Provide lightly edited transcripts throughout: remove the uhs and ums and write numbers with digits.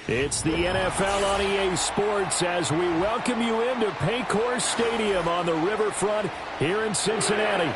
It's the NFL on EA Sports as we welcome you into Paycor Stadium on the riverfront here in Cincinnati.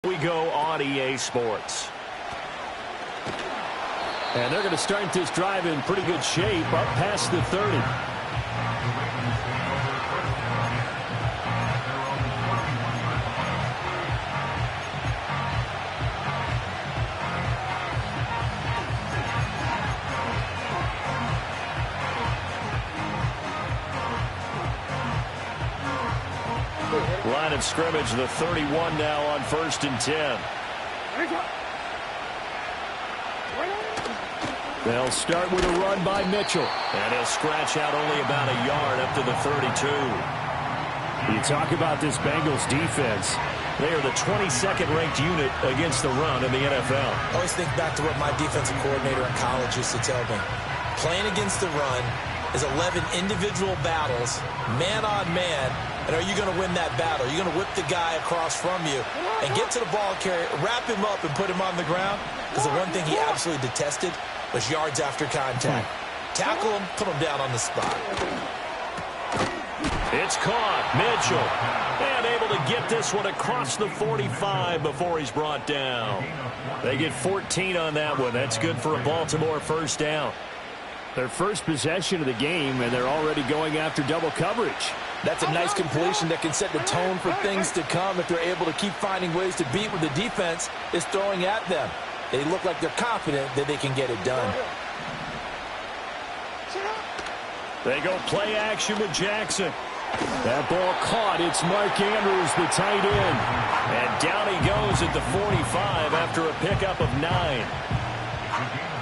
We go on EA Sports. And they're going to start this drive in pretty good shape up past the 30. Line of scrimmage, the 31 now on 1st and 10. They'll start with a run by Mitchell. And he'll scratch out only about a yard up to the 32. You talk about this Bengals defense. They are the 22nd ranked unit against the run in the NFL. I always think back to what my defensive coordinator in college used to tell me. Playing against the run is 11 individual battles, man on man. And are you going to win that battle? You're going to whip the guy across from you and get to the ball carrier, wrap him up, and put him on the ground? Because the one thing he absolutely detested was yards after contact. Tackle him, put him down on the spot. It's caught. Mitchell. And able to get this one across the 45 before he's brought down. They get 14 on that one. That's good for a Baltimore first down. Their first possession of the game, and they're already going after double coverage. That's a nice completion that can set the tone for things to come if they're able to keep finding ways to beat what the defense is throwing at them. They look like they're confident that they can get it done. They go play action with Jackson. That ball caught. It's Mark Andrews, the tight end. And down he goes at the 45 after a pickup of 9.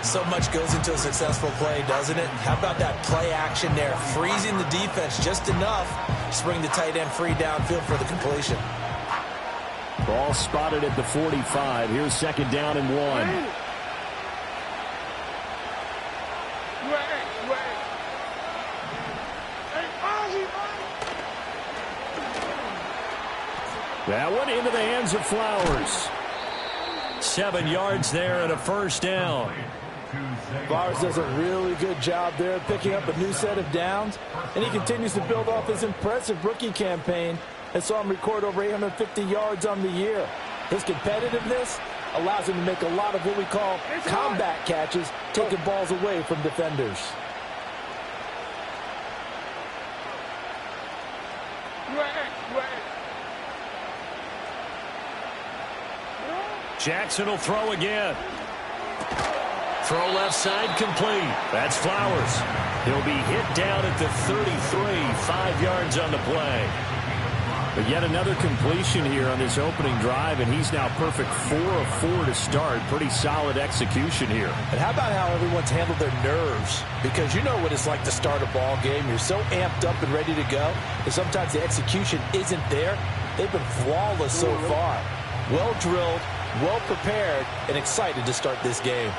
So much goes into a successful play, doesn't it? How about that play action there? Freezing the defense just enough to bring the tight end free downfield for the completion. Ball spotted at the 45. Here's 2nd down and 1. That one into the hands of Flowers. 7 yards there and a first down. Flowers does a really good job there picking up a new set of downs, and he continues to build off his impressive rookie campaign and saw him record over 850 yards on the year. His competitiveness allows him to make a lot of what we call combat catches, taking balls away from defenders. Jackson will throw again. Throw left side complete. That's Flowers. He'll be hit down at the 33, 5 yards on the play. But yet another completion here on this opening drive, and he's now perfect 4 of 4 to start. Pretty solid execution here. And how about how everyone's handled their nerves? Because you know what it's like to start a ball game. You're so amped up and ready to go, and sometimes the execution isn't there. They've been flawless so far. Well drilled, well prepared, and excited to start this game.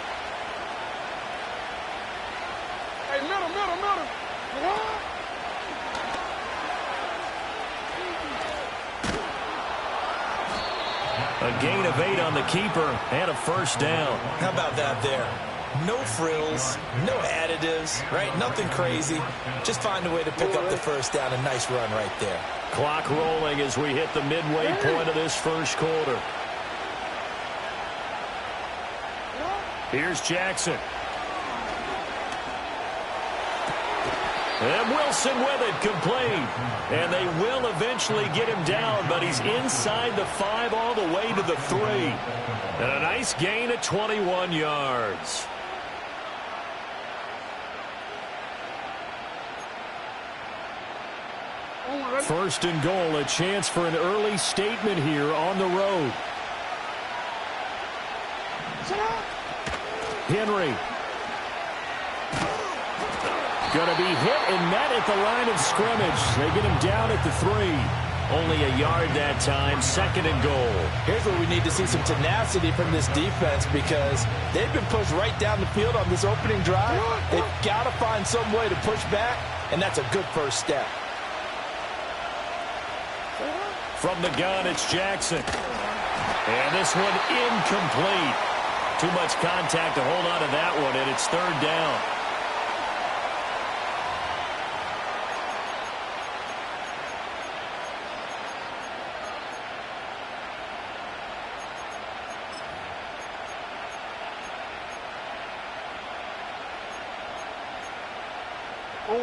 A gain of 8 on the keeper and a first down. How about that there? No frills, no additives, right? Nothing crazy. Just find a way to pick up the first down. A nice run right there. Clock rolling as we hit the midway point of this first quarter. Here's Jackson. And Wilson with it, complete. And they will eventually get him down, but he's inside the 5 all the way to the 3. And a nice gain of 21 yards. First and goal, a chance for an early statement here on the road. Henry. Going to be hit and met at the line of scrimmage. They get him down at the 3. Only a yard that time, second and goal. Here's where we need to see some tenacity from this defense because they've been pushed right down the field on this opening drive. They've got to find some way to push back, and that's a good first step. From the gun, it's Jackson. And this one incomplete. Too much contact to hold on to that one, and it's third down.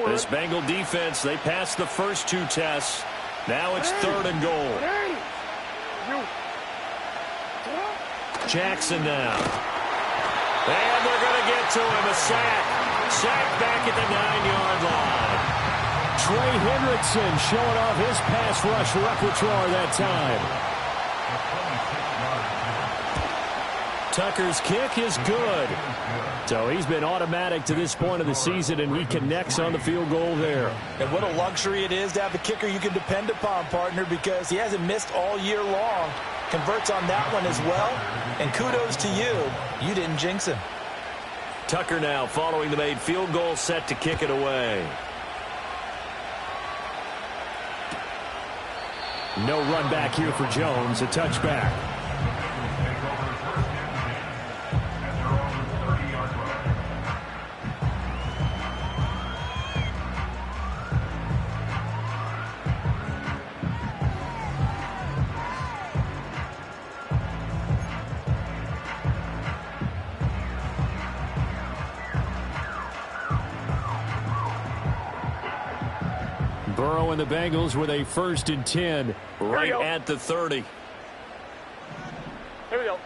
This Bengal defense, they passed the first 2 tests. Now it's third and goal. Jackson now. And they're going to get to him. A sack. Sack back at the 9-yard line. Trey Hendrickson showing off his pass rush repertoire that time. Tucker's kick is good. So he's been automatic to this point of the season, and he connects on the field goal there. And what a luxury it is to have a kicker you can depend upon, partner, because he hasn't missed all year long. Converts on that one as well. And kudos to you. You didn't jinx him. Tucker now following the made field goal, set to kick it away. No run back here for Jones. A touchback. Burrow and the Bengals with a 1st and 10 right at the 30. Here we go.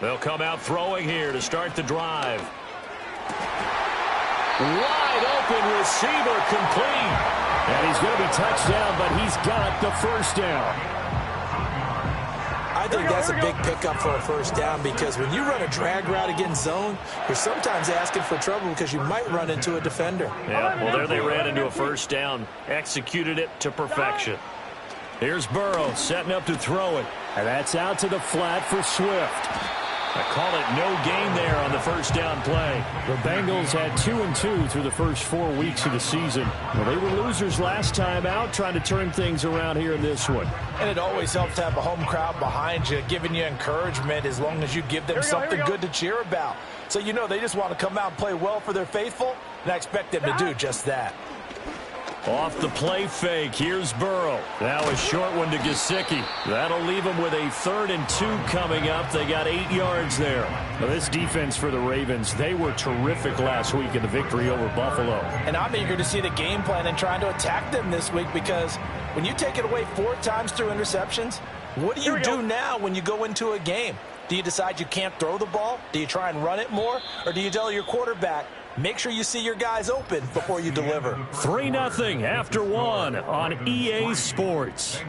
They'll come out throwing here to start the drive. Wide open receiver complete. And he's going to be touchdown, but he's got the first down. I think that's a big pickup for a first down because when you run a drag route against zone, you're sometimes asking for trouble because you might run into a defender. Yeah, well, there they ran into a first down. Executed it to perfection. Here's Burrow setting up to throw it. And that's out to the flat for Swift. I call it no gain there on the first down play. The Bengals had 2-2 through the first 4 weeks of the season. Well, they were losers last time out, trying to turn things around here in this one. And it always helps to have a home crowd behind you, giving you encouragement as long as you give them something good to cheer about. So you know they just want to come out and play well for their faithful, and I expect them to do just that. Off the play fake, here's Burrow. Now a short one to Gesicki. That'll leave them with a 3rd and 2 coming up. They got 8 yards there. Now this defense for the Ravens, they were terrific last week in the victory over Buffalo. And I'm eager to see the game plan and trying to attack them this week because when you take it away 4 times through interceptions, what do you do now when you go into a game? Do you decide you can't throw the ball? Do you try and run it more? Or do you tell your quarterback, make sure you see your guys open before you deliver? 3-0 after 1 on EA Sports.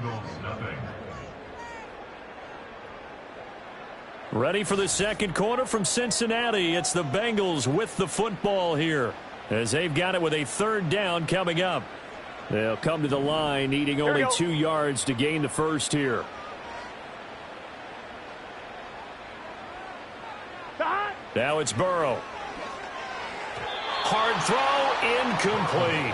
Ready for the second quarter from Cincinnati. It's the Bengals with the football here as they've got it with a 3rd down coming up. They'll come to the line needing only 2 yards to gain the first here. Now it's Burrow. Hard throw, incomplete.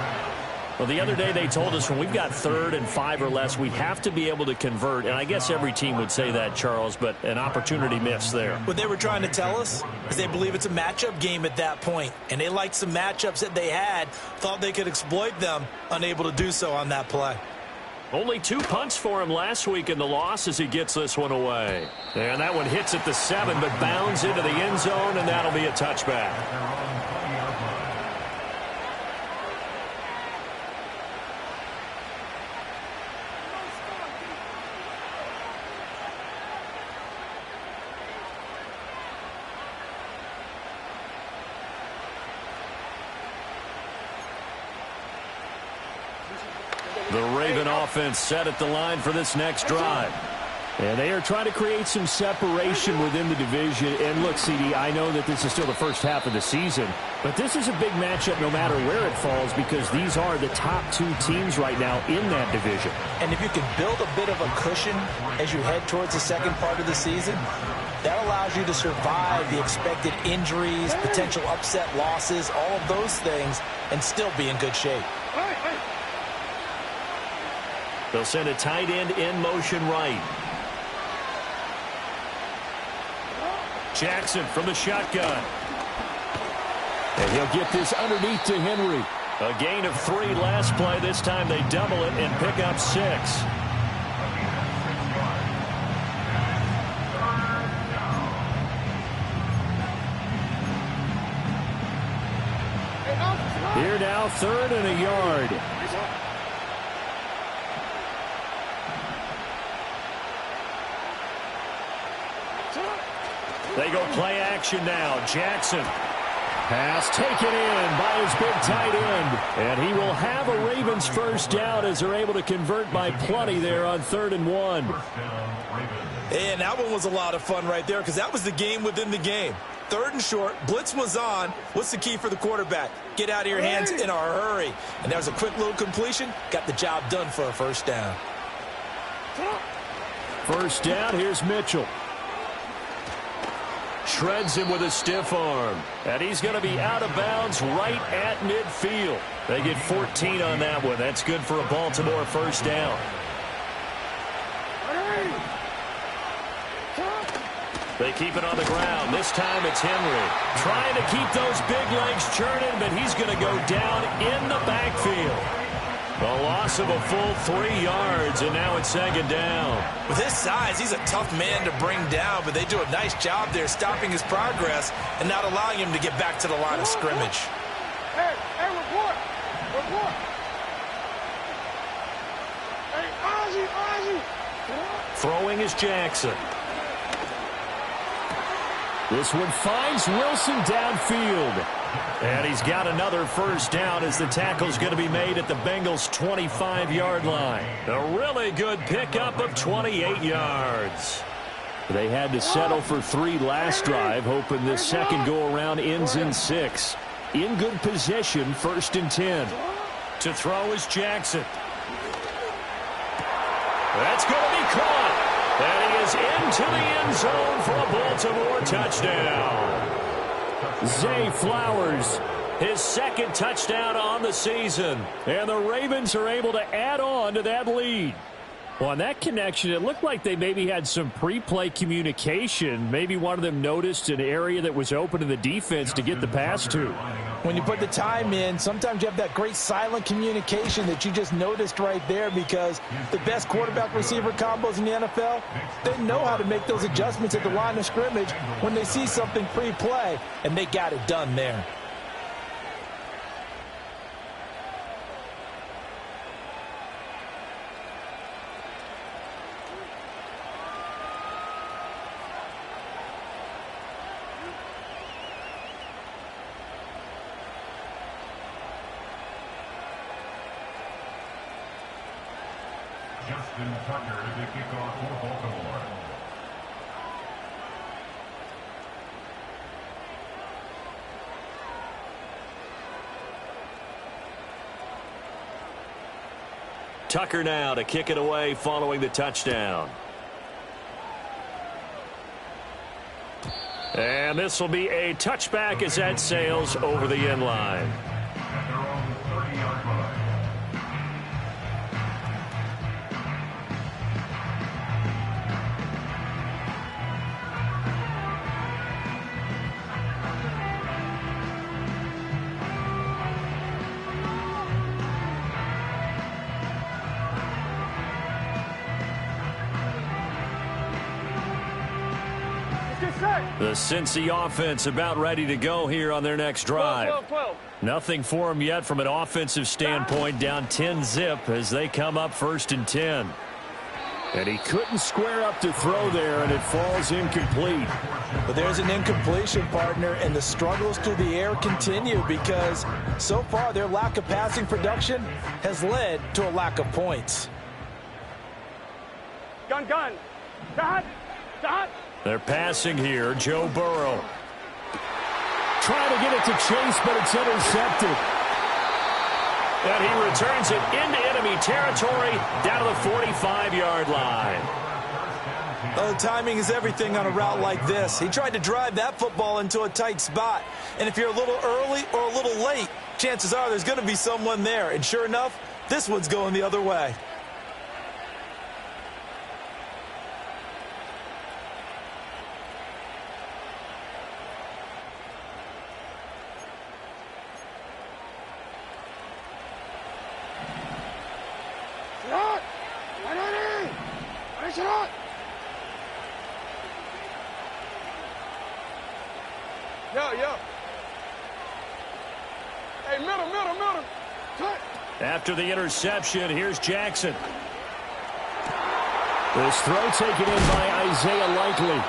Well, the other day they told us when we've got 3rd and 5 or less, we have to be able to convert. And I guess every team would say that, Charles, but an opportunity missed there. What they were trying to tell us is they believe it's a matchup game at that point. And they liked some matchups that they had, thought they could exploit them, unable to do so on that play. Only 2 punts for him last week in the loss as he gets this one away. And that one hits at the 7, but bounds into the end zone, and that'll be a touchback. The Raven offense set at the line for this next drive. And they are trying to create some separation within the division. And look, CD, I know that this is still the first half of the season, but this is a big matchup no matter where it falls because these are the top two teams right now in that division. And if you can build a bit of a cushion as you head towards the second part of the season, that allows you to survive the expected injuries, potential upset losses, all of those things, and still be in good shape. They'll send a tight end in motion right. Jackson from the shotgun. And he'll get this underneath to Henry. A gain of 3 last play. This time they double it and pick up 6. Here now, 3rd and a yard. They go play action now. Jackson. Pass taken in by his big tight end. And he will have a Ravens first down as they're able to convert by plenty there on 3rd and 1. And that one was a lot of fun right there because that was the game within the game. 3rd and short, blitz was on. What's the key for the quarterback? Get out of your hands in a hurry. And there's a quick little completion. Got the job done for a first down. First down, here's Mitchell. Shreds him with a stiff arm. And he's going to be out of bounds right at midfield. They get 14 on that one. That's good for a Baltimore first down. They keep it on the ground. This time it's Henry. Trying to keep those big legs churning, but he's going to go down in the backfield. A loss of a full 3 yards, and now it's 2nd down. With his size, he's a tough man to bring down, but they do a nice job there stopping his progress and not allowing him to get back to the line of scrimmage. Hey, report. Hey, Ozzie. Throwing is Jackson. This one finds Wilson downfield. And he's got another first down as the tackle's going to be made at the Bengals' 25-yard line. A really good pickup of 28 yards. They had to settle for 3 last drive, hoping this second go-around ends in 6. In good position, 1st and 10. To throw is Jackson. That's going to be caught. And he is into the end zone for a Baltimore touchdown. Zay Flowers, his 2nd touchdown on the season. And the Ravens are able to add on to that lead. Well, on that connection, it looked like they maybe had some pre-play communication. Maybe one of them noticed an area that was open to the defense to get the pass to. When you put the time in, sometimes you have that great silent communication that you just noticed right there because the best quarterback-receiver combos in the NFL, they know how to make those adjustments at the line of scrimmage when they see something pre-play, and they got it done there. Justin Tucker to kick off for Baltimore. Tucker now to kick it away following the touchdown. And this will be a touchback as that sails over the end line. At their own 30-yard line. The Cincy offense about ready to go here on their next drive. 12. Nothing for them yet from an offensive standpoint, down 10-zip as they come up 1st and 10. And he couldn't square up to throw there, and it falls incomplete. But there's an incompletion, partner, and the struggles through the air continue because so far their lack of passing production has led to a lack of points. Gun. Dot. They're passing here. Joe Burrow. Trying to get it to Chase, but it's intercepted. And he returns it into enemy territory down to the 45-yard line. Oh, timing is everything on a route like this. He tried to drive that football into a tight spot. And if you're a little early or a little late, chances are there's going to be someone there. And sure enough, this one's going the other way. Yo. Hey, middle. Cut. After the interception, here's Jackson. This throw taken in by Isaiah Likely.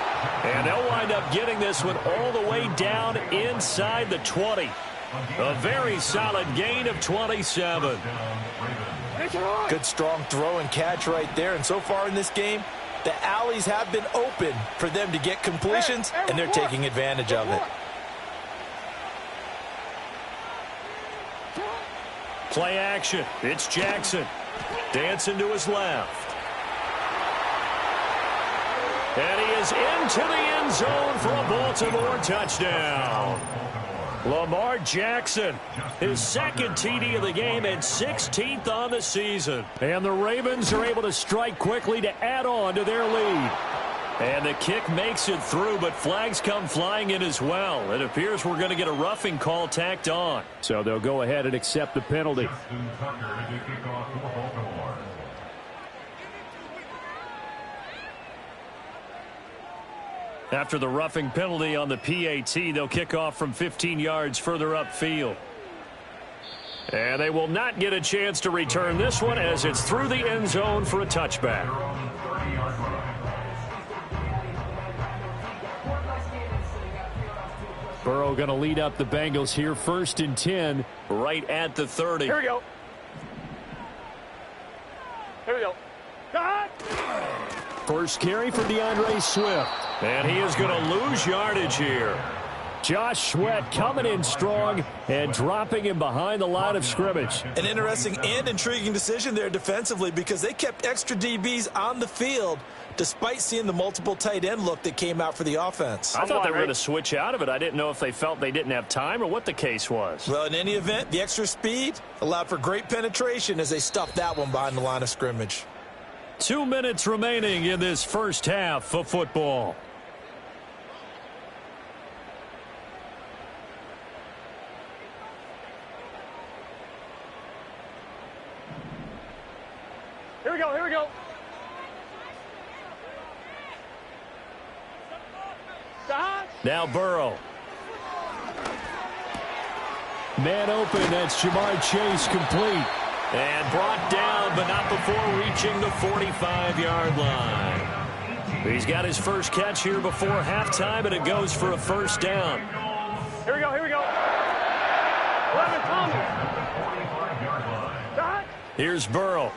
And they'll wind up getting this one all the way down inside the 20. A very solid gain of 27. Good strong throw and catch right there. And so far in this game, the alleys have been open for them to get completions, and they're taking advantage of it. Play action. It's Jackson. Dancing to his left. And he is into the end zone for a Baltimore touchdown. Lamar Jackson, his second TD of the game and 16th on the season. And the Ravens are able to strike quickly to add on to their lead. And the kick makes it through, but flags come flying in as well. It appears we're going to get a roughing call tacked on. So they'll go ahead and accept the penalty. After the roughing penalty on the PAT, they'll kick off from 15 yards further upfield. And they will not get a chance to return this one as it's through the end zone for a touchback. Burrow going to lead up the Bengals here, 1st and 10. Right at the 30. Here we go. Cut. First carry for DeAndre Swift. And he is going to lose yardage here. Josh Sweat coming in strong and dropping him behind the line of scrimmage. An interesting and intriguing decision there defensively because they kept extra DBs on the field despite seeing the multiple tight end look that came out for the offense. I thought they were going to switch out of it. I didn't know if they felt they didn't have time or what the case was. Well, in any event, the extra speed allowed for great penetration as they stuffed that one behind the line of scrimmage. 2 minutes remaining in this first half of football. Here we go. Stop. Now Burrow. Man open, that's Jamar Chase complete. And brought down, but not before reaching the 45-yard line. He's got his first catch here before halftime, and it goes for a first down. Here we go. 11 Thomas. Stop. Here's Burrow.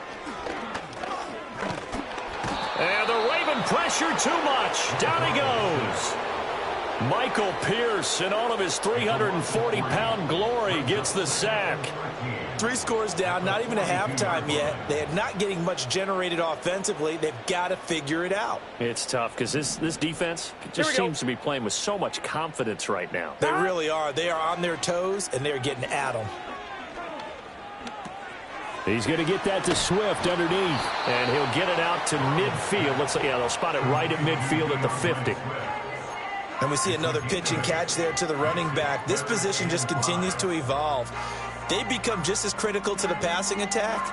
And the Raven pressure too much. Down he goes. Michael Pierce, in all of his 340-pound glory, gets the sack. 3 scores down, not even a halftime yet. They are not getting much generated offensively. They've got to figure it out. It's tough because this defense just seems to be playing with so much confidence right now. They really are. They are on their toes, and they're getting at them. He's going to get that to Swift underneath. And he'll get it out to midfield. They'll spot it right at midfield at the 50. And we see another pitch and catch there to the running back. This position just continues to evolve. They become just as critical to the passing attack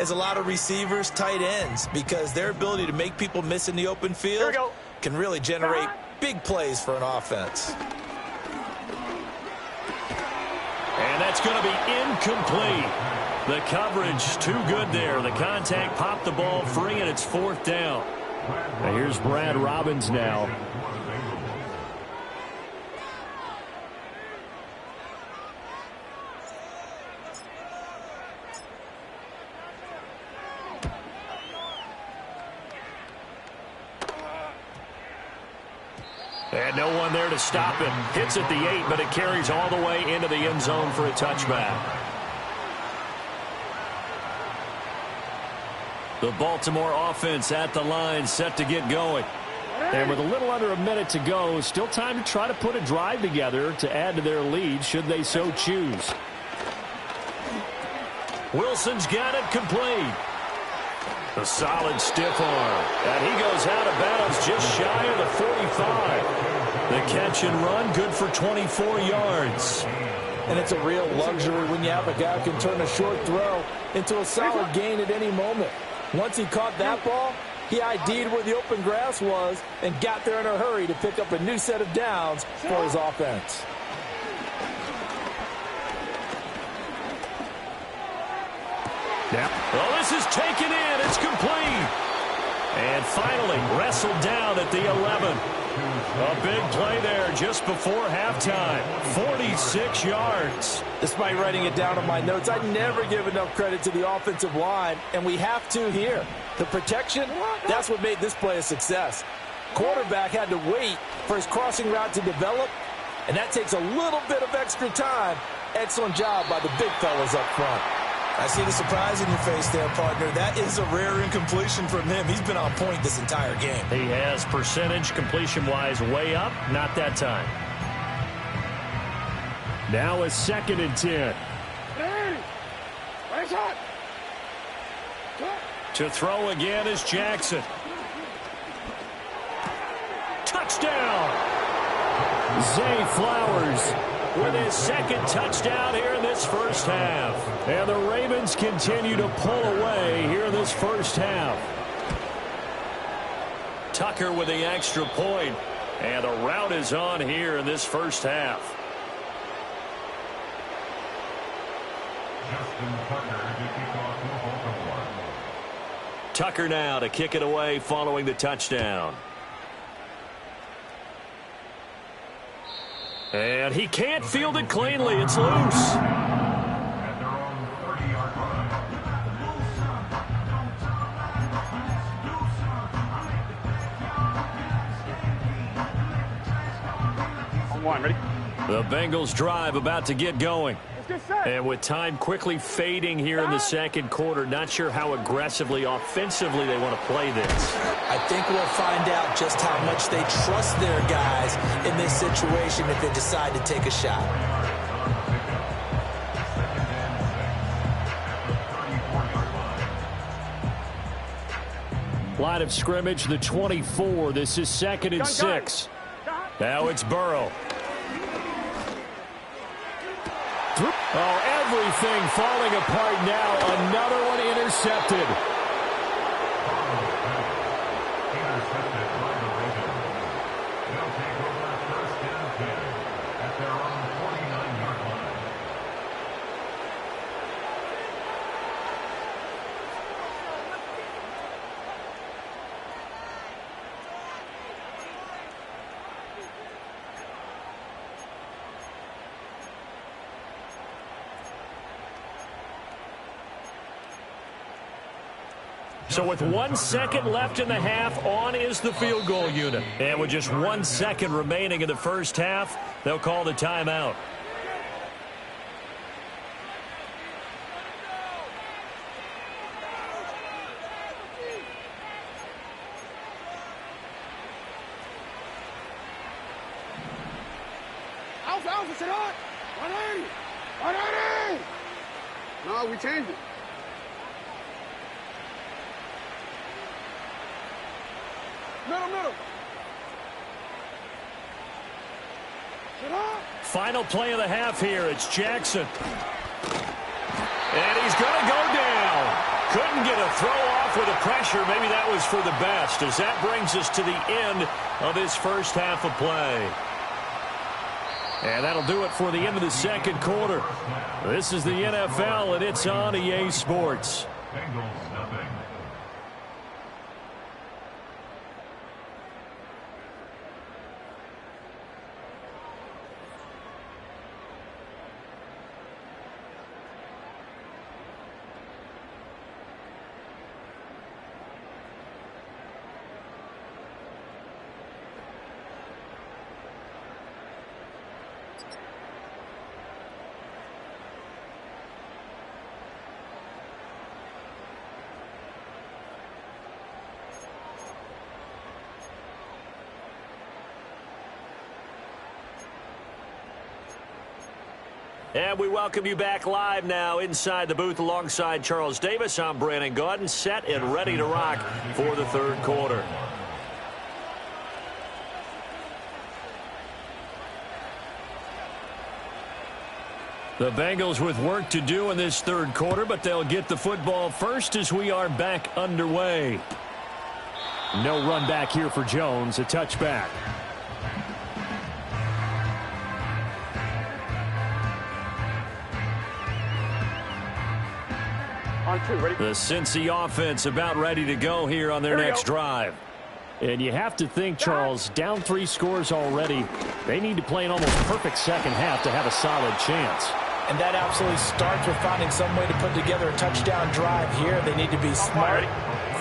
as a lot of receivers, tight ends, because their ability to make people miss in the open field can really generate big plays for an offense. And that's going to be incomplete. The coverage too good there. The contact popped the ball free, and it's 4th down. Now here's Brad Robbins now. And no one there to stop it. Hits at the 8, but it carries all the way into the end zone for a touchback. The Baltimore offense at the line, set to get going. And with a little under a minute to go, still time to try to put a drive together to add to their lead, should they so choose. Wilson's got it complete. A solid stiff arm. And he goes out of bounds just shy of the 45. The catch and run, good for 24 yards. And it's a real luxury when you have a guy who can turn a short throw into a solid gain at any moment. Once he caught that ball, he ID'd where the open grass was and got there in a hurry to pick up a new set of downs for his offense. Yeah. Well, this is taken in. It's complete. And finally wrestled down at the 11. A big play there just before halftime. 46 yards. Despite writing it down on my notes, I never give enough credit to the offensive line, and we have to here. The protection, that's what made this play a success. Quarterback had to wait for his crossing route to develop, and that takes a little bit of extra time. Excellent job by the big fellas up front. I see the surprise in your face there, partner. That is a rare incompletion from him. He's been on point this entire game. He has percentage completion-wise way up. Not that time. Now a 2nd and 10. To throw again is Jackson. Touchdown! Zay Flowers with his 2nd touchdown here in this first half. And the Ravens continue to pull away here in this first half. Tucker with the extra point. And the route is on here in this first half. Tucker now to kick it away following the touchdown. And he can't field it cleanly. It's loose. Ready? The Bengals drive about to get going. And with time quickly fading here in the 2nd quarter, not sure how aggressively, offensively they want to play this. I think we'll find out just how much they trust their guys in this situation if they decide to take a shot. Line of scrimmage, the 24. This is 2nd and 6. Now it's Burrow. Oh, everything falling apart now. Another one intercepted. So with 1 second left in the half, on is the field goal unit. And with just 1 second remaining in the first half, they'll call the timeout. Alpha, sit on! 180! 180! No, we changed it. Middle. Final play of the half here. It's Jackson. And he's going to go down. Couldn't get a throw off with the pressure. Maybe that was for the best, as that brings us to the end of this first half of play. And that'll do it for the end of the second quarter. This is the NFL, and it's on EA Sports. Bengals nothing. And we welcome you back live now inside the booth alongside Charles Davis. I'm Brandon Gaudin, set and ready to rock for the third quarter. The Bengals with work to do in this third quarter, but they'll get the football first as we are back underway. No run back here for Jones, a touchback. The Cincy offense about ready to go here on their next drive. And you have to think, Charles, down 3 scores already. They need to play an almost perfect second half to have a solid chance. And that absolutely starts with finding some way to put together a touchdown drive here. They need to be smart,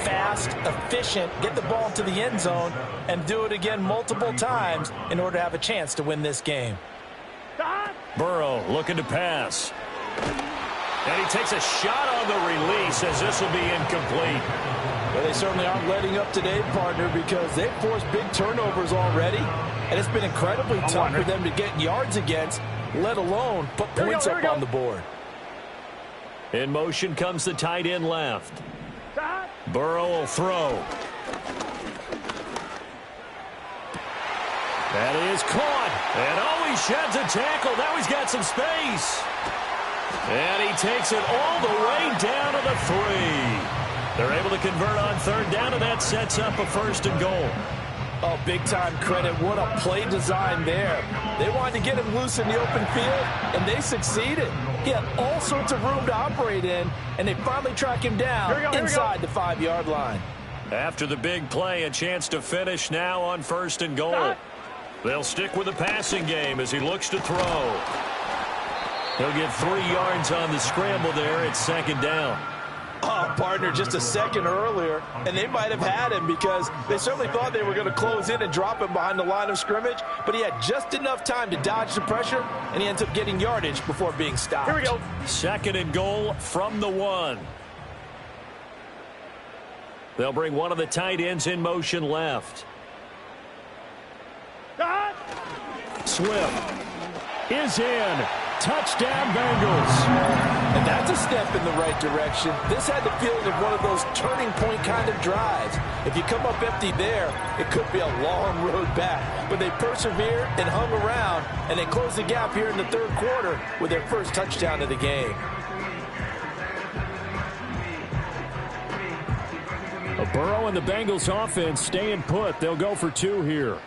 fast, efficient, get the ball to the end zone, and do it again multiple times in order to have a chance to win this game. Burrow looking to pass. And he takes a shot on the release as this will be incomplete. Well, they certainly aren't letting up today, partner, because they've forced big turnovers already, and it's been incredibly tough for them to get yards against, let alone put points up on the board. In motion comes the tight end left. Burrow will throw. That is caught. And oh, he sheds a tackle. Now he's got some space. And he takes it all the way down to the 3. They're able to convert on third down, and that sets up a 1st and goal. Oh, big-time credit. What a play design there. They wanted to get him loose in the open field, and they succeeded. He had all sorts of room to operate in, and they finally track him down inside the 5-yard line. After the big play, a chance to finish now on 1st and goal. They'll stick with the passing game as he looks to throw. He'll get 3 yards on the scramble there at 2nd down. Oh, partner, just a second earlier, and they might have had him because they certainly thought they were going to close in and drop him behind the line of scrimmage, but he had just enough time to dodge the pressure, and he ends up getting yardage before being stopped. Here we go. 2nd and goal from the 1. They'll bring one of the tight ends in motion left. Swift is in. Touchdown, Bengals. And that's a step in the right direction. This had the feeling of one of those turning point kind of drives. If you come up empty there, it could be a long road back. But they persevered and hung around, and they closed the gap here in the third quarter with their first touchdown of the game. Burrow and the Bengals offense staying put. They'll go for 2 here.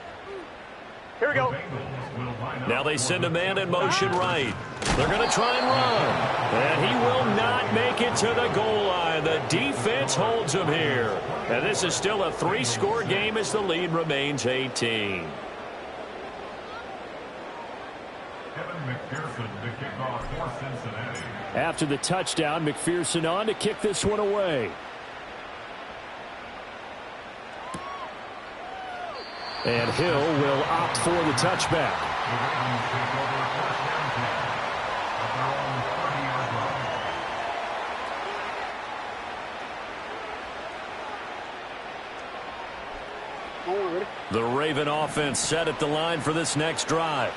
Here we go. Now they send a man in motion right. They're going to try and run. And he will not make it to the goal line. The defense holds him here. And this is still a 3-score game as the lead remains 18. After the touchdown, McPherson on to kick this one away. And Hill will opt for the touchback. The Raven offense set at the line for this next drive.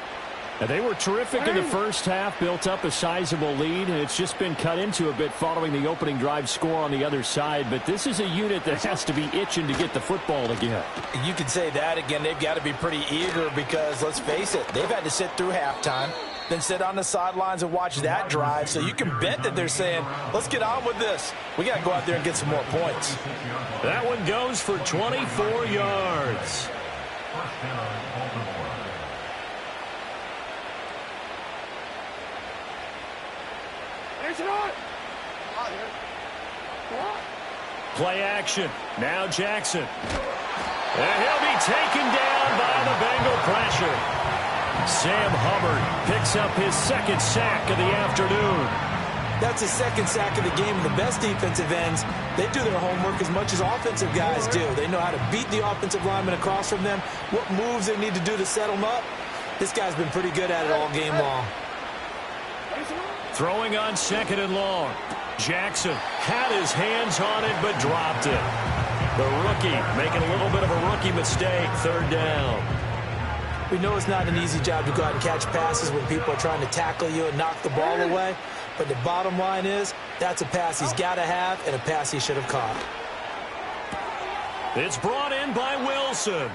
And they were terrific in the first half, built up a sizable lead, and it's just been cut into a bit following the opening drive score on the other side. But this is a unit that has to be itching to get the football again. You could say that again. They've got to be pretty eager because, let's face it, they've had to sit through halftime, then sit on the sidelines and watch that drive. So you can bet that they're saying, let's get on with this. We got to go out there and get some more points. That one goes for 24 yards. Play action. Now Jackson. And he'll be taken down by the Bengal pressure. Sam Hubbard picks up his second sack of the afternoon. That's his second sack of the game. And the best defensive ends, they do their homework as much as offensive guys do. They know how to beat the offensive lineman across from them, what moves they need to do to set them up. This guy's been pretty good at it all game long. Throwing on 2nd and long. Jackson had his hands on it but dropped it. The rookie making a little bit of a rookie mistake. 3rd down. We know it's not an easy job to go out and catch passes when people are trying to tackle you and knock the ball away. But the bottom line is, that's a pass he's got to have and a pass he should have caught. It's brought in by Wilson.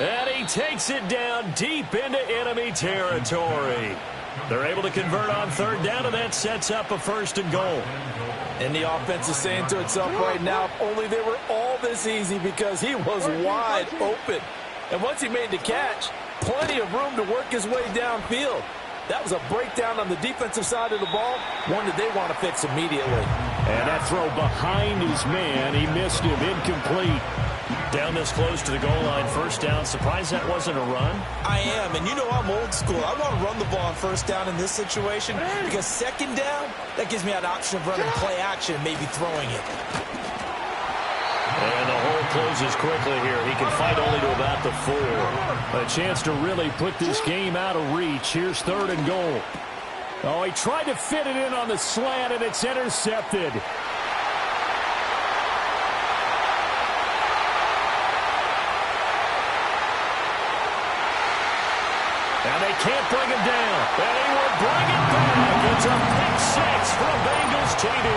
And he takes it down deep into enemy territory. They're able to convert on 3rd down, and that sets up a 1st and goal. And the offense is saying to itself right now, if only they were all this easy, because he was wide open. And once he made the catch, plenty of room to work his way downfield. That was a breakdown on the defensive side of the ball, one that they want to fix immediately. And that throw behind his man, he missed him, incomplete. Down this close to the goal line, 1st down. Surprised that wasn't a run? I am, and you know I'm old school. I want to run the ball on 1st down in this situation because 2nd down, that gives me an option of running play action and maybe throwing it. And the hole closes quickly here. He can fight only to about the 4. A chance to really put this game out of reach. Here's 3rd and goal. Oh, he tried to fit it in on the slant, and it's intercepted. And they can't bring him down. And he will bring it back. It's a pick 6 from Bengals TD.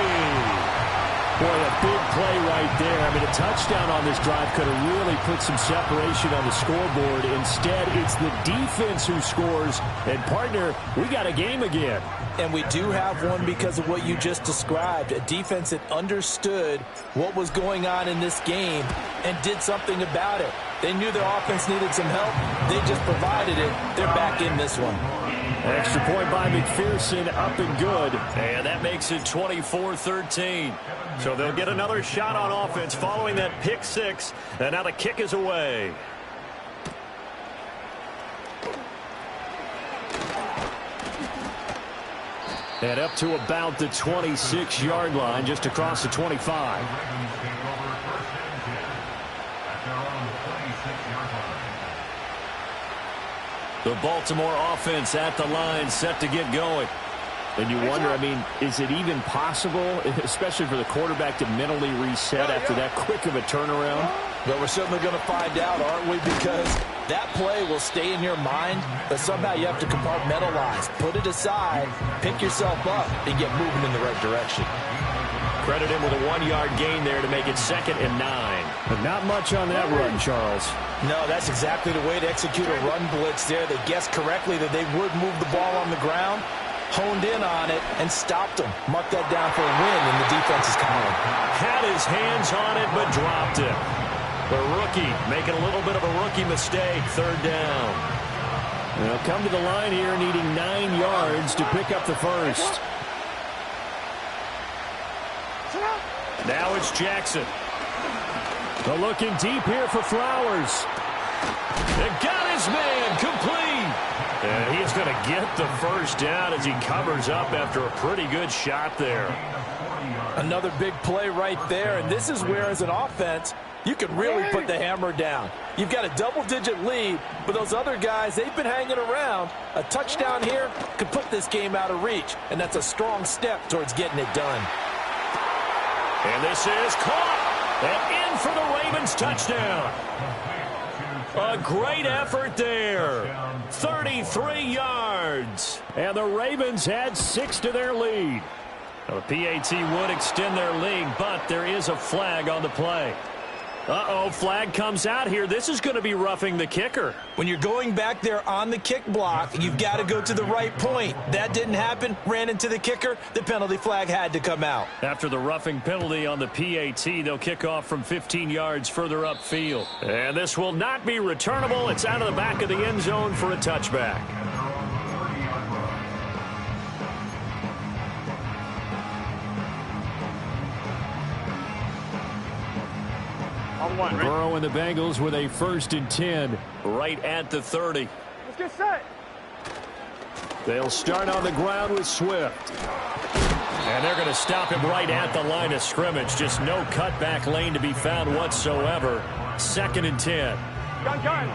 Boy, a big play right there. I mean, a touchdown on this drive could have really put some separation on the scoreboard. Instead, it's the defense who scores. And, partner, we got a game again. And we do have one because of what you just described. A defense that understood what was going on in this game and did something about it. They knew their offense needed some help. They just provided it. They're back in this one. Extra point by McPherson, up and good. And that makes it 24-13. So they'll get another shot on offense following that pick 6. And now the kick is away. And up to about the 26-yard line, just across the 25. The Baltimore offense at the line, set to get going. And you wonder, I mean, is it even possible, especially for the quarterback, to mentally reset after that quick of a turnaround? But we're certainly going to find out, aren't we? Because that play will stay in your mind, but somehow you have to compartmentalize. Put it aside, pick yourself up, and get moving in the right direction. Credit him with a 1-yard gain there to make it 2nd and 9. But not much on that run, Charles. No, that's exactly the way to execute a run blitz there. They guessed correctly that they would move the ball on the ground, honed in on it, and stopped them. Mark that down for a win in the defense's column. Had his hands on it, but dropped it. The rookie making a little bit of a rookie mistake. 3rd down. They'll come to the line here needing 9 yards to pick up the 1st. Now it's Jackson. They're looking deep here for Flowers. They got his man complete. And he is going to get the 1st down as he covers up after a pretty good shot there. Another big play right there, and this is where, as an offense, you can really put the hammer down. You've got a double-digit lead, but those other guys, they've been hanging around. A touchdown here could put this game out of reach, and that's a strong step towards getting it done. And this is caught. And in for the Ravens touchdown. A great effort there. 33 yards. And the Ravens add 6 to their lead. Now the PAT would extend their lead, but there is a flag on the play. Uh-oh, flag comes out here. This is going to be roughing the kicker. When you're going back there on the kick block, you've got to go to the right point. That didn't happen. Ran into the kicker. The penalty flag had to come out. After the roughing penalty on the PAT, they'll kick off from 15 yards further upfield. And this will not be returnable. It's out of the back of the end zone for a touchback. Burrow and the Bengals with a 1st and 10. Right at the 30. Let's get set. They'll start on the ground with Swift. And they're going to stop him right at the line of scrimmage. Just no cutback lane to be found whatsoever. 2nd and 10. Gun.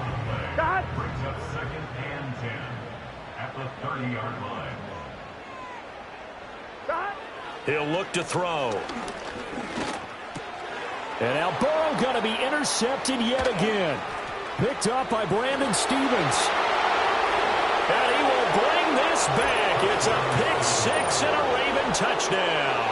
Got. Brings up 2nd and 10 at the 30-yard line. Got. He'll look to throw. And now Burrow going to be intercepted yet again. Picked up by Brandon Stevens. And he will bring this back. It's a pick 6 and a Raven touchdown.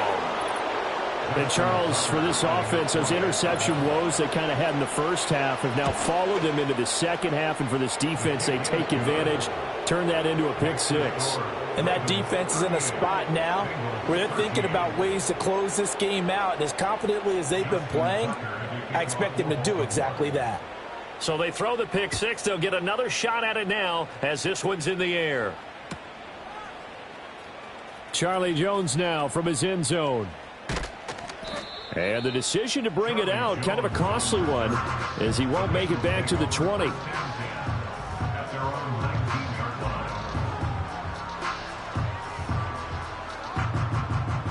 And Charles, for this offense, those interception woes they kind of had in the first half have now followed them into the second half. And for this defense, they take advantage, turn that into a pick 6. And that defense is in a spot now where they're thinking about ways to close this game out. And as confidently as they've been playing, I expect them to do exactly that. So they throw the pick 6. They'll get another shot at it now as this one's in the air. Charlie Jones now from his end zone. And the decision to bring it out, kind of a costly one, as he won't make it back to the 20.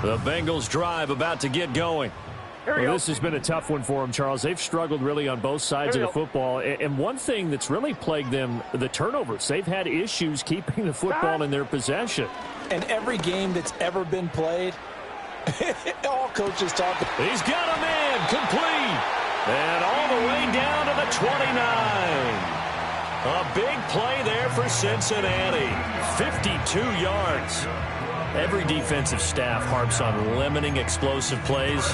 The Bengals drive about to get going. Well, this has been a tough one for them, Charles. They've struggled really on both sides of the football. And one thing that's really plagued them, the turnovers. They've had issues keeping the football in their possession. And every game that's ever been played, all coaches talk about. He's got a man complete. And all the way down to the 29. A big play there for Cincinnati. 52 yards. Every defensive staff harps on limiting explosive plays.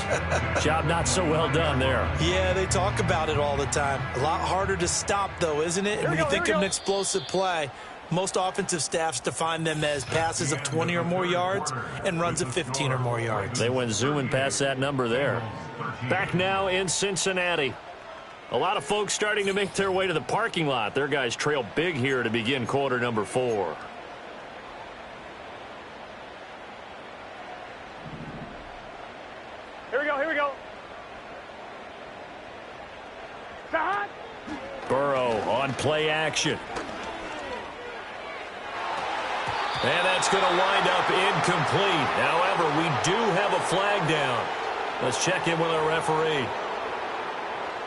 Job not so well done there. Yeah, they talk about it all the time. A lot harder to stop, though, isn't it? And when you think of an explosive play, most offensive staffs define them as passes of 20 or more yards and runs of 15 or more yards. They went zooming past that number there. Back now in Cincinnati. A lot of folks starting to make their way to the parking lot. Their guys trail big here to begin quarter number 4. Here we go. Shot. Burrow on play action. And that's going to wind up incomplete. However, we do have a flag down. Let's check in with our referee.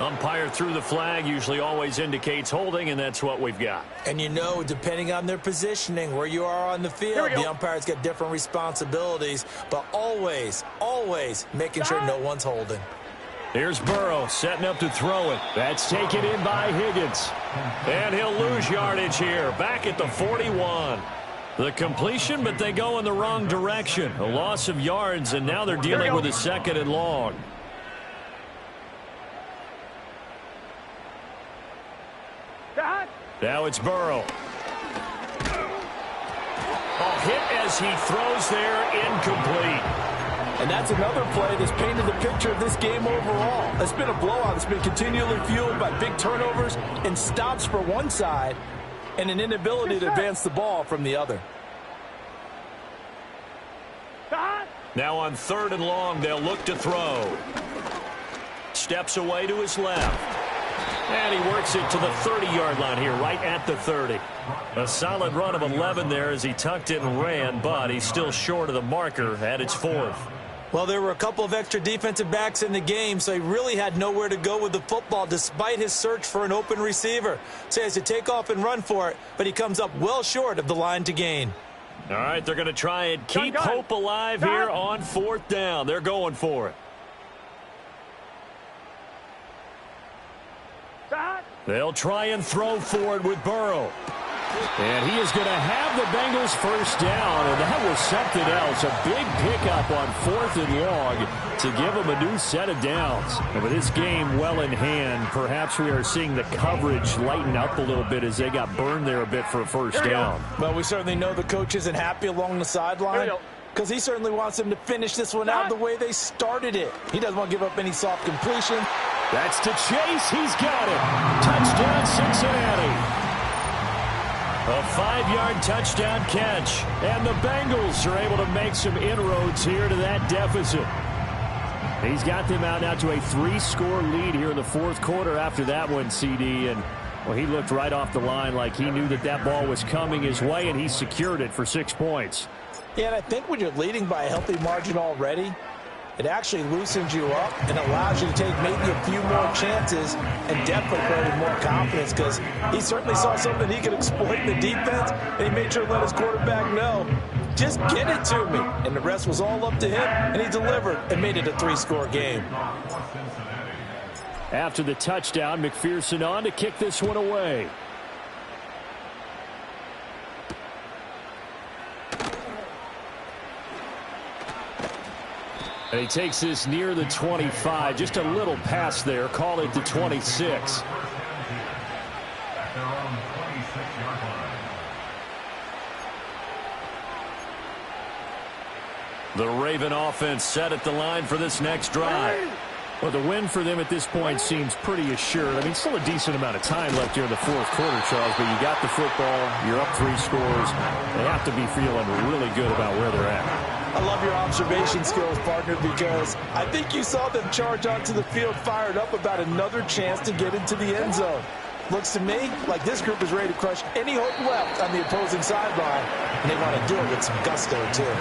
Umpire threw the flag, usually always indicates holding, and that's what we've got. And you know, depending on their positioning, where you are on the field, the umpire's got different responsibilities, but always making sure no one's holding. Here's Burrow setting up to throw it. That's taken in by Higgins. And he'll lose yardage here, back at the 41. The completion, but they go in the wrong direction. A loss of yards, and now they're dealing with a 2nd and long. Now it's Burrow. A hit as he throws there, incomplete. And that's another play that's painted the picture of this game overall. It's been a blowout. It's been continually fueled by big turnovers and stops for one side and an inability to advance the ball from the other. Now on 3rd and long, they'll look to throw. Steps away to his left. And he works it to the 30-yard line here, right at the 30. A solid run of 11 there as he tucked it and ran, but he's still short of the marker at its 4th. Well, there were a couple of extra defensive backs in the game, so he really had nowhere to go with the football despite his search for an open receiver. So he has to take off and run for it, but he comes up well short of the line to gain. All right, they're going to try and keep hope alive here on 4th down. They're going for it. They'll try and throw for it with Burrow. And he is going to have the Bengals 1st down, and that was something else. A big pickup on 4th and long to give them a new set of downs. And with this game well in hand, perhaps we are seeing the coverage lighten up a little bit as they got burned there a bit for a 1st down. Well, we certainly know the coach isn't happy along the sideline because he certainly wants them to finish this one out the way they started it. He doesn't want to give up any soft completion. That's to Chase. He's got it. Touchdown, Cincinnati. A 5-yard touchdown catch. And the Bengals are able to make some inroads here to that deficit. He's got them out now to a 3-score lead here in the fourth quarter after that one, CD. And, well, he looked right off the line like he knew that that ball was coming his way, and he secured it for 6 points. Yeah, and I think when you're leading by a healthy margin already, it actually loosens you up and allows you to take maybe a few more chances and definitely create more confidence, because he certainly saw something he could exploit in the defense, and he made sure to let his quarterback know, just get it to me. And the rest was all up to him, and he delivered and made it a 3-score game. After the touchdown, McPherson on to kick this one away. And he takes this near the 25. Just a little pass there. Call it the 26. The Raven offense set at the line for this next drive. Well, the win for them at this point seems pretty assured. I mean, still a decent amount of time left here in the fourth quarter, Charles, but you got the football, you're up 3 scores. They have to be feeling really good about where they're at. I love your observation skills, partner, because I think you saw them charge onto the field fired up about another chance to get into the end zone. Looks to me like this group is ready to crush any hope left on the opposing sideline, and they want to do it with some gusto, too.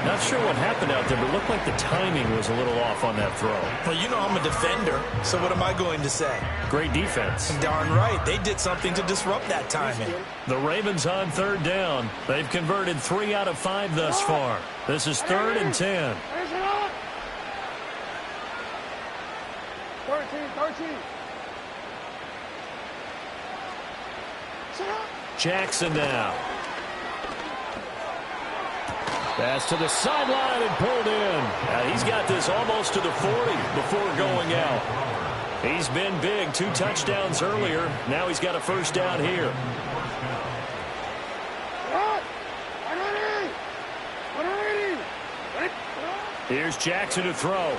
Not sure what happened out there, but it looked like the timing was a little off on that throw. Well, you know I'm a defender, so what am I going to say? Great defense. Darn right. They did something to disrupt that timing. The Ravens on 3rd down. They've converted 3 out of 5 thus far. This is 3rd and 10. 13. Jackson now. Pass to the sideline and pulled in. He's got this almost to the 40 before going out. He's been big. 2 touchdowns earlier. Now he's got a first down here. Here's Jackson to throw.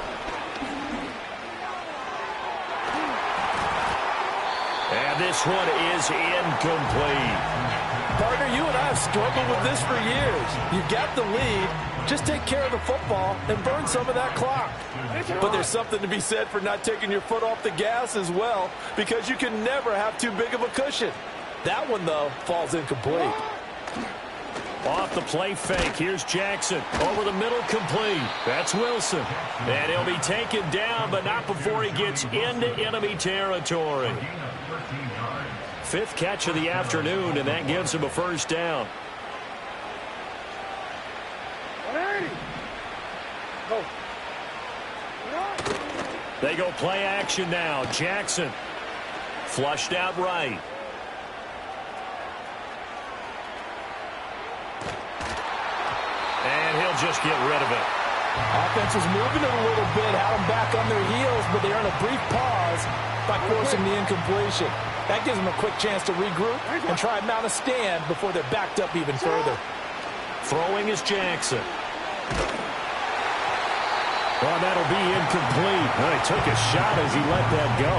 And this one is incomplete. Partner, you and I have struggled with this for years. You got the lead. Just take care of the football and burn some of that clock. But there's something to be said for not taking your foot off the gas as well, because you can never have too big of a cushion. That one, though, falls incomplete. Off the play fake. Here's Jackson. Over the middle, complete. That's Wilson. And he'll be taken down, but not before he gets into enemy territory. 5th catch of the afternoon, and that gives him a first down. They go play action now. Jackson flushed out right. And he'll just get rid of it. Offense was moving it a little bit, had them back on their heels, but they earn a brief pause by forcing the incompletion. That gives them a quick chance to regroup and try and mount a stand before they're backed up even further. Throwing is Jackson. Well, that'll be incomplete. Well, he took a shot as he let that go.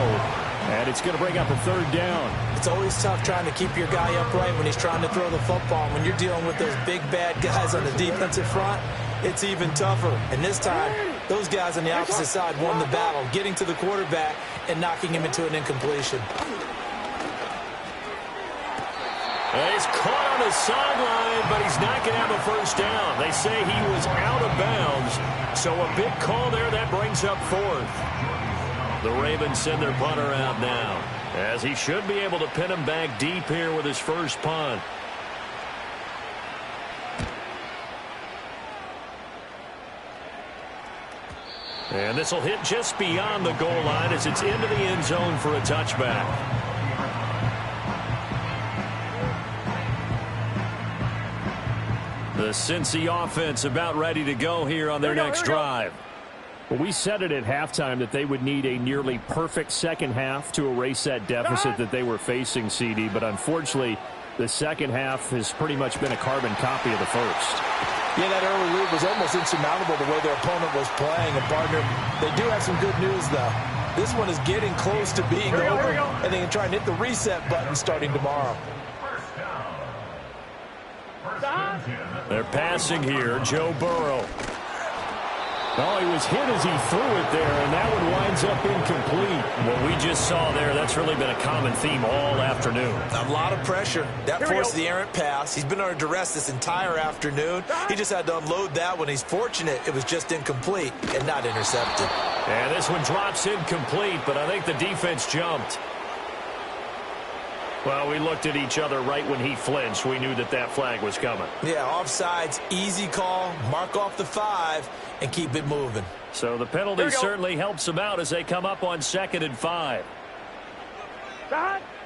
And it's going to bring up a 3rd down. It's always tough trying to keep your guy upright when he's trying to throw the football. When you're dealing with those big, bad guys on the defensive front, it's even tougher. And this time, those guys on the opposite side won the battle, getting to the quarterback and knocking him into an incompletion. He's caught on the sideline, but he's not going to have a first down. They say he was out of bounds, so a big call there. That brings up 4th. The Ravens send their punter out now, as he should be able to pin him back deep here with his first punt. And this will hit just beyond the goal line as it's into the end zone for a touchback. The Cincy offense about ready to go here on their next drive. Well, we said it at halftime that they would need a nearly perfect second half to erase that deficit that they were facing, CD. But unfortunately, the second half has pretty much been a carbon copy of the first. Yeah, that early lead was almost insurmountable the way their opponent was playing. And, partner, they do have some good news, though. This one is getting close to being over, and they can try and hit the reset button starting tomorrow. They're passing here. Joe Burrow. Oh, he was hit as he threw it there, and that one winds up incomplete. What we just saw there, that's really been a common theme all afternoon. A lot of pressure. That forced the errant pass. He's been under duress this entire afternoon. He just had to unload that one. He's fortunate it was just incomplete and not intercepted. And this one drops incomplete, but I think the defense jumped. Well, we looked at each other right when he flinched. We knew that that flag was coming. Yeah, offsides, easy call, mark off the 5, and keep it moving. So the penalty certainly helps them out as they come up on 2nd and 5.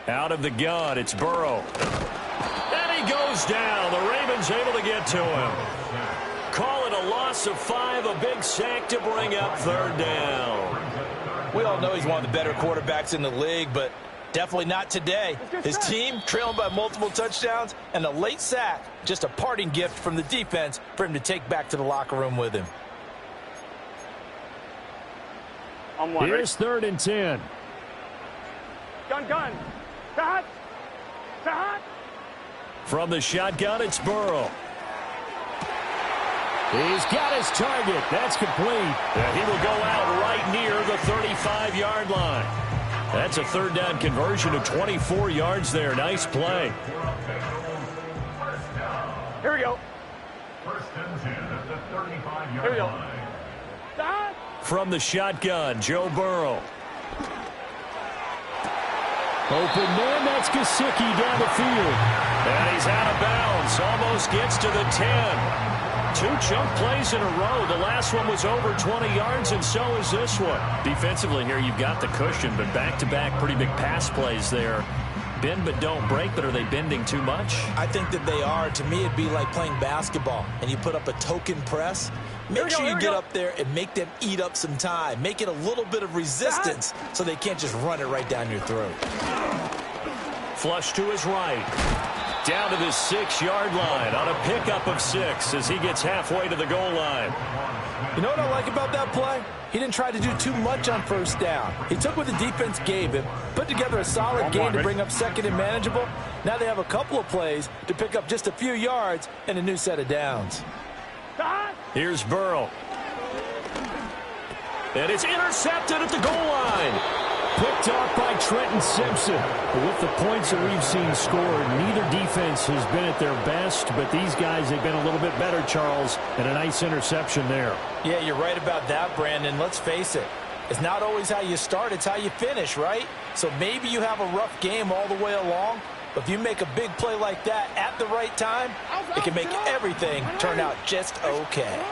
Out of the gun, it's Burrow. And he goes down. The Ravens able to get to him. Call it a loss of 5, a big sack to bring up 3rd down. We all know he's one of the better quarterbacks in the league, but definitely not today. His team trailing by multiple touchdowns and a late sack. Just a parting gift from the defense for him to take back to the locker room with him. Here's 3rd and 10. Gun. From the shotgun, it's Burrow. He's got his target. That's complete. And he will go out right near the 35-yard line. That's a 3rd down conversion of 24 yards there. Nice play. Here we go. 1st and 10 at the 35-yard line. From the shotgun, Joe Burrow. Open man, that's Gesicki down the field. And he's out of bounds. Almost gets to the 10. 2 chunk plays in a row. The last one was over 20 yards, and so is this one. Defensively here, you've got the cushion, but back-to-back pretty big pass plays there. Bend but don't break, but are they bending too much? I think that they are. To me, it'd be like playing basketball, and you put up a token press. Make sure you get up there and make them eat up some time. Make it a little bit of resistance so they can't just run it right down your throat. Flush to his right. Down to the 6-yard line on a pickup of 6 as he gets halfway to the goal line. You know what I like about that play? He didn't try to do too much on 1st down. He took what the defense gave him, put together a solid game to bring up 2nd and manageable. Now they have a couple of plays to pick up just a few yards and a new set of downs. Here's Burrow. And it's intercepted at the goal line. Picked off by Trenton Simpson. With the points that we've seen scored, neither defense has been at their best, but these guys have been a little bit better, Charles, and a nice interception there. Yeah, you're right about that, Brandon. Let's face it. It's not always how you start, it's how you finish, right? So maybe you have a rough game all the way along, but if you make a big play like that at the right time, it can make everything turn out just okay.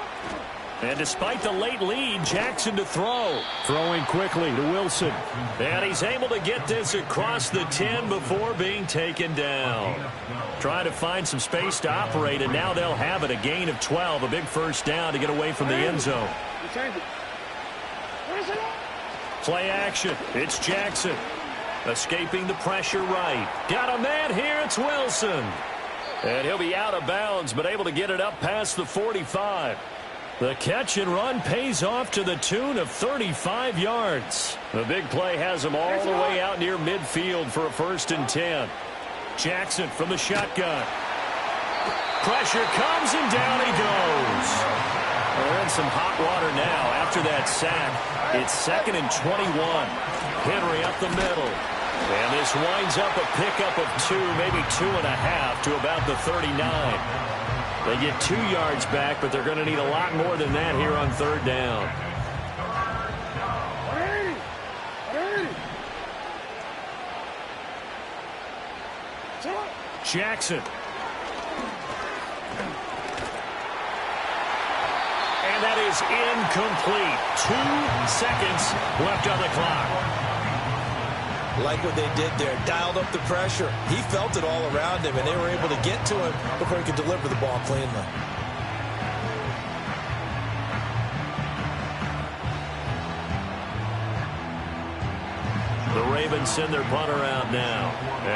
And despite the late lead, Jackson to throw. Throwing quickly to Wilson. And he's able to get this across the 10 before being taken down. Trying to find some space to operate, and now they'll have it. A gain of 12, a big 1st down to get away from the end zone. Play action. It's Jackson. Escaping the pressure right. Got a man here. It's Wilson. And he'll be out of bounds, but able to get it up past the 45. The catch and run pays off to the tune of 35 yards. The big play has him all the way out near midfield for a 1st and 10. Jackson from the shotgun. Pressure comes, and down he goes. They're in some hot water now after that sack. It's 2nd and 21. Henry up the middle. And this winds up a pickup of 2, maybe 2.5 to about the 39. They get 2 yards back, but they're going to need a lot more than that here on 3rd down. Jackson. And that is incomplete. 2 seconds left on the clock. Like what they did there, dialed up the pressure. He felt it all around him, and they were able to get to him before he could deliver the ball cleanly. The Ravens send their punter out now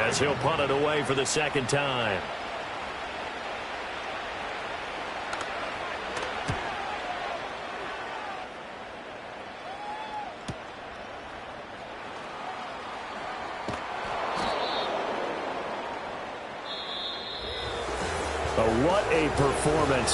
as he'll punt it away for the 2nd time. What a performance.